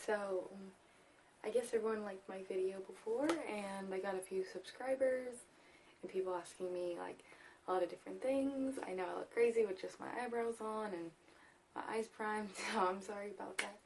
So I guess everyone liked my video before, and I got a few subscribers, and people asking me, like, a lot of different things. I know I look crazy with just my eyebrows on and my eyes primed, so I'm sorry about that.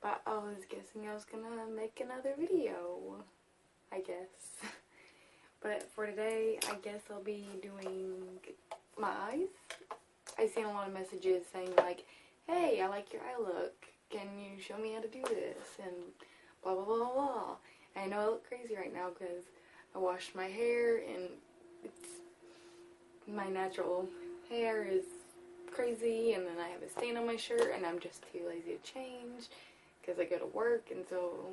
But I was guessing I was gonna make another video, I guess. But for today, I guess I'll be doing my eyes. I've seen a lot of messages saying like, hey, I like your eye look. Can you show me how to do this? And blah, blah, blah, blah. And I know I look crazy right now because I washed my hair and my natural hair is crazy, and then I have a stain on my shirt and I'm just too lazy to change because I go to work, and so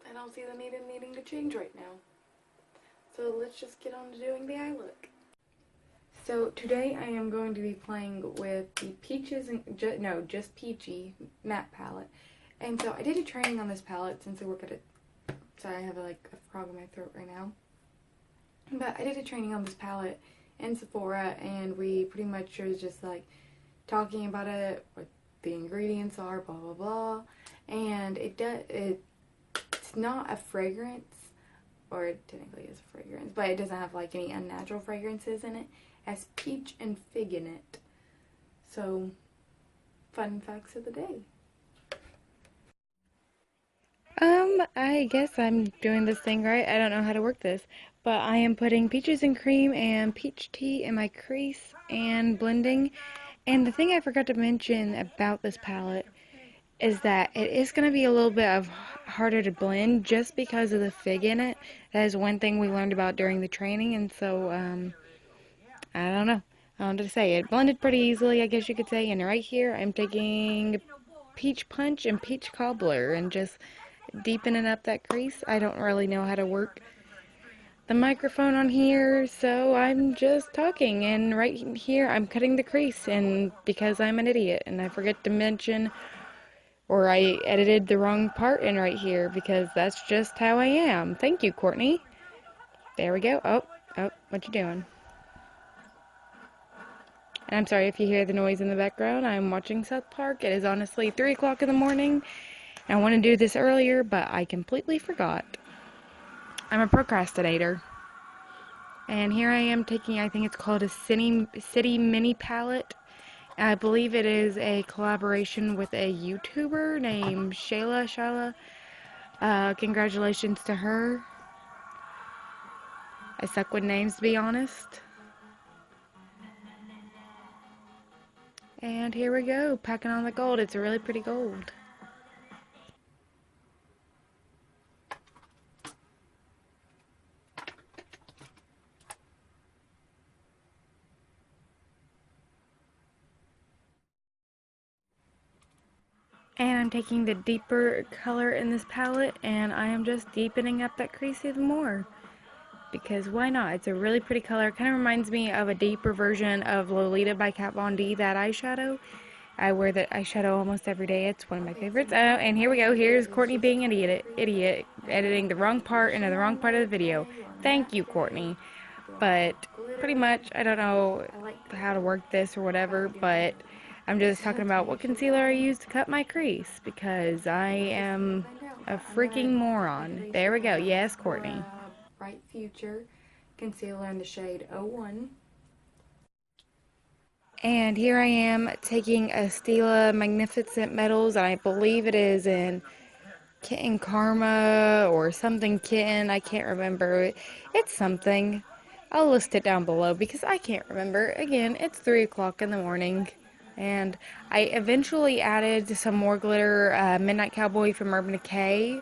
I don't see the need in needing to change right now. So let's just get on to doing the eye look. So today I am going to be playing with the Peaches and just Peachy matte palette. And so I did a training on this palette since I work at it. Sorry, I have like a frog in my throat right now. But I did a training on this palette in Sephora, and we pretty much was just like talking about it, what the ingredients are, blah blah blah. And it's not a fragrance, or it technically is a fragrance, but it doesn't have like any unnatural fragrances in it. It has peach and fig in it. So, fun facts of the day. I guess I'm doing this thing right. I don't know how to work this, but I am putting peaches and cream and peach tea in my crease and blending. And the thing I forgot to mention about this palette is that it is going to be a little bit harder to blend just because of the fig in it. That is one thing we learned about during the training, and so, I don't know. I wanted to say it blended pretty easily, I guess you could say. And right here, I'm taking peach punch and peach cobbler and just deepening up that crease. I don't really know how to work the microphone on here, so I'm just talking, and right here I'm cutting the crease, and because I'm an idiot and I forget to mention, or I edited the wrong part in right here, because that's just how I am. Thank you, Courtney. There we go. Oh, what you doing? And I'm sorry if you hear the noise in the background. I'm watching South Park. It is honestly 3 o'clock in the morning. I want to do this earlier, but I completely forgot. I'm a procrastinator. And here I am taking, I think it's called a City Mini Palette. I believe it is a collaboration with a YouTuber named Shayla. Congratulations to her. I suck with names, to be honest. And here we go, packing on the gold. It's a really pretty gold. And I'm taking the deeper color in this palette, and I am just deepening up that crease even more. Because why not? It's a really pretty color. It kind of reminds me of a deeper version of Lolita by Kat Von D, that eyeshadow. I wear that eyeshadow almost every day. It's one of my favorites. And here we go. Here's Courtney being an idiot, editing the wrong part into the wrong part of the video. Thank you, Courtney. But pretty much, I don't know how to work this or whatever, but I'm just talking about what concealer I use to cut my crease, because I am a freaking moron. There we go. Yes, Courtney. Bright Future concealer in the shade 01. And here I am taking a Stila Magnificent Metals, and I believe it is in Kitten Karma or something Kitten. I can't remember. It's something. I'll list it down below because I can't remember. Again, it's 3 o'clock in the morning. And I eventually added some more glitter, Midnight Cowboy from Urban Decay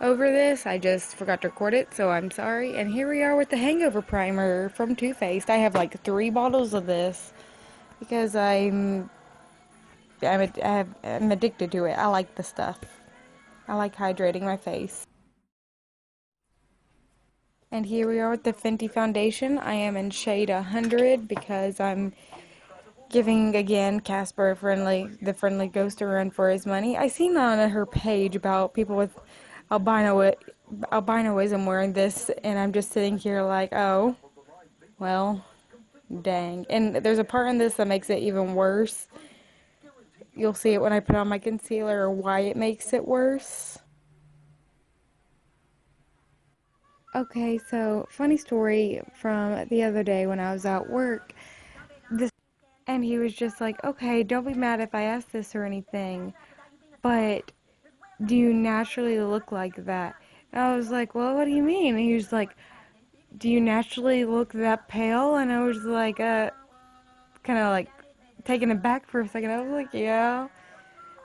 over this. I just forgot to record it, so I'm sorry. And here we are with the Hangover Primer from Too Faced. I have like 3 bottles of this because I'm addicted to it. I like the stuff. I like hydrating my face. And here we are with the Fenty foundation. I am in shade 100 because I'm giving, again, Casper the friendly ghost a run for his money. I seen on her page about people with albinoism wearing this, and I'm just sitting here like, oh, well, dang. And there's a part in this that makes it even worse. you'll see it when I put on my concealer or why it makes it worse. Okay, so funny story from the other day when I was at work. This and he was just like, "Okay, don't be mad if I ask this or anything, but do you naturally look like that?" And I was like, "Well, what do you mean?" And he was like, "Do you naturally look that pale?" And I was like, kind of like taken aback for a second. I was like, "Yeah."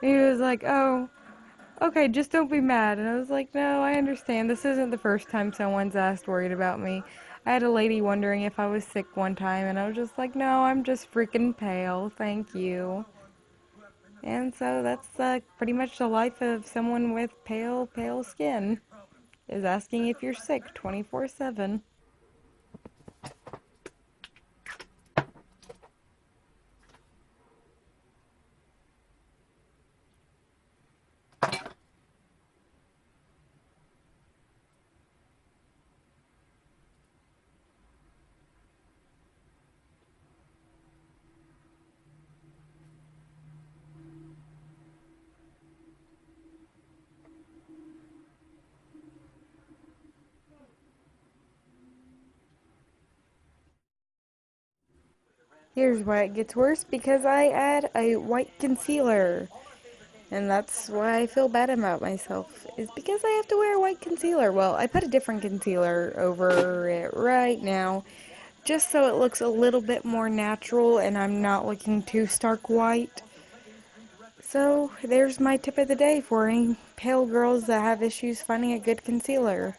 And he was like, "Oh, okay, just don't be mad." And I was like, "No, I understand. This isn't the first time someone's asked worried about me. I had a lady wondering if I was sick one time, and I was just like, no, I'm just freaking pale. Thank you." And so that's pretty much the life of someone with pale skin, is asking if you're sick 24/7. Here's why it gets worse, because I add a white concealer. And that's why I feel bad about myself, is because I have to wear white concealer. Well, I put a different concealer over it right now, just so it looks a little bit more natural and I'm not looking too stark white. So there's my tip of the day for any pale girls that have issues finding a good concealer.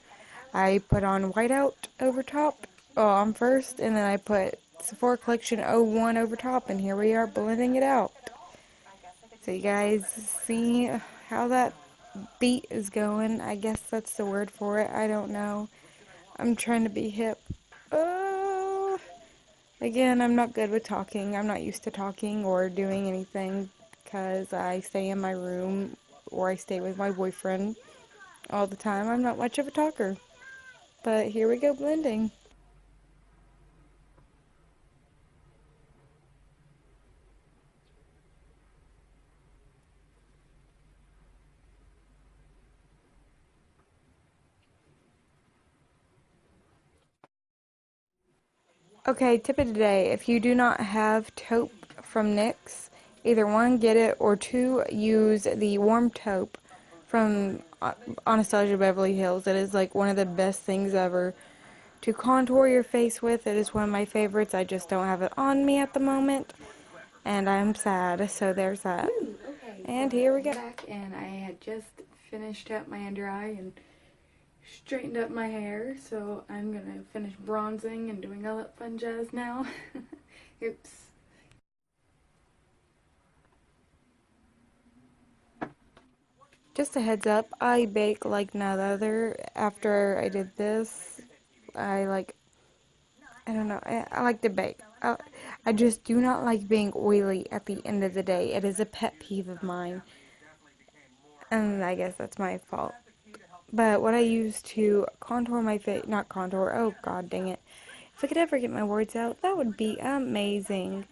I put on whiteout over top on first, and then I put Sephora Collection 01 over top, and here we are blending it out. So you guys see how that beat is going? I guess that's the word for it. I don't know. I'm trying to be hip. Uh, Again, I'm not good with talking. I'm not used to talking or doing anything because I stay in my room or I stay with my boyfriend all the time. I'm not much of a talker. But here we go blending. Okay, tip of the day. If you do not have taupe from NYX, either one, get it, or two, use the warm taupe from Anastasia Beverly Hills. It is like one of the best things ever to contour your face with. It is one of my favorites. I just don't have it on me at the moment, and I'm sad, so there's that. Ooh, okay, And so here we go. back, and I had just finished up my under eye and straightened up my hair, so I'm gonna finish bronzing and doing all that fun jazz now. Oops. Just a heads up, I bake like none other. After I did this, I don't know, I like to bake. I just do not like being oily at the end of the day. It is a pet peeve of mine, and I guess that's my fault. But what I use to contour my face, not contour, oh god dang it. If I could ever get my words out, that would be amazing.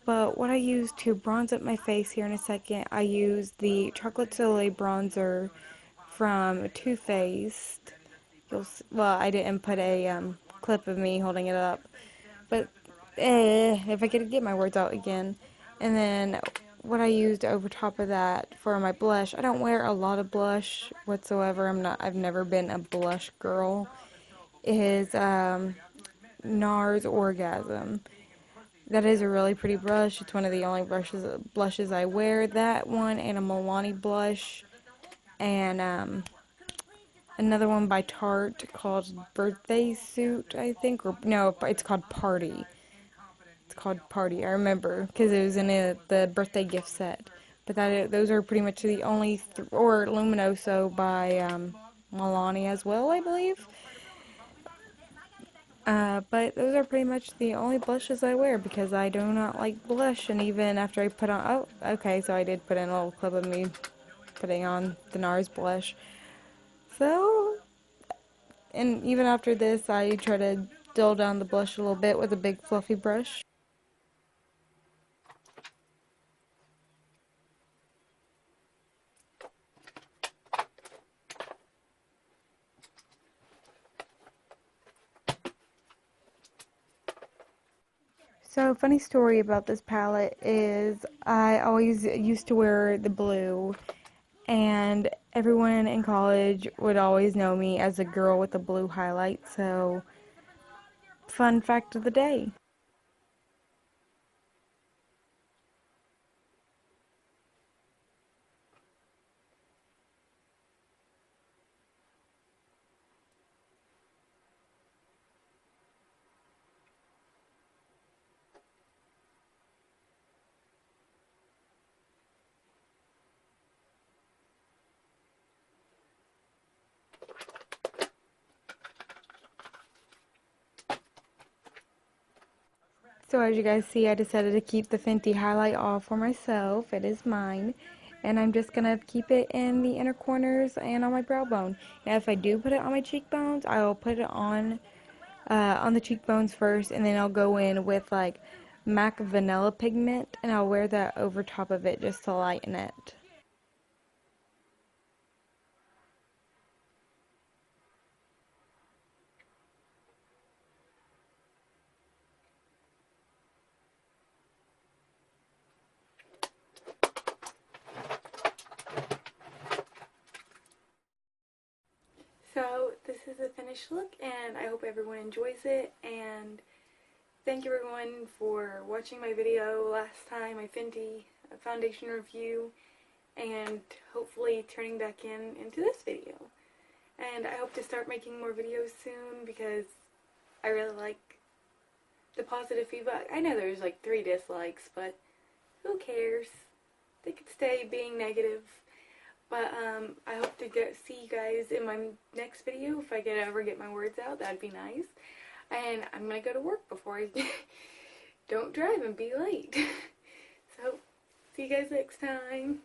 But what I use to bronze up my face here in a second, I use the Chocolate Soleil bronzer from Too Faced. Well, I didn't put a clip of me holding it up, but if I could get my words out again. And then what I used over top of that for my blush, I don't wear a lot of blush whatsoever. I've never been a blush girl. Is NARS Orgasm. That is a really pretty brush. It's one of the only blushes I wear. That one and a Milani blush, and another one by Tarte called Birthday Suit, I think, or no, it's called Party. It's called Party. I remember because it was in the birthday gift set. But those are pretty much the only, or Luminoso by Milani as well, I believe. But those are pretty much the only blushes I wear because I do not like blush. And even after I put on, oh, okay, so I did put in a little clip of me putting on the NARS blush. So, and even after this, I try to dull down the blush a little bit with a big fluffy brush. So, funny story about this palette is I always used to wear the blue, and everyone in college would always know me as a girl with a blue highlight. So, fun fact of the day. So as you guys see, I decided to keep the Fenty highlight all for myself. It is mine. And I'm just going to keep it in the inner corners and on my brow bone. Now if I do put it on my cheekbones, I will put it on the cheekbones first, and then I'll go in with like MAC Vanilla Pigment, and I'll wear that over top of it just to lighten it. So this is the finished look, and I hope everyone enjoys it, and thank you everyone for watching my video last time, my Fenty foundation review, and hopefully turning back into this video. And I hope to start making more videos soon because I really like the positive feedback. I know there's like 3 dislikes, but who cares? They could stay being negative. But I hope to see you guys in my next video. If I ever get my words out, that'd be nice. And I'm gonna go to work before I don't drive and be late. So, see you guys next time.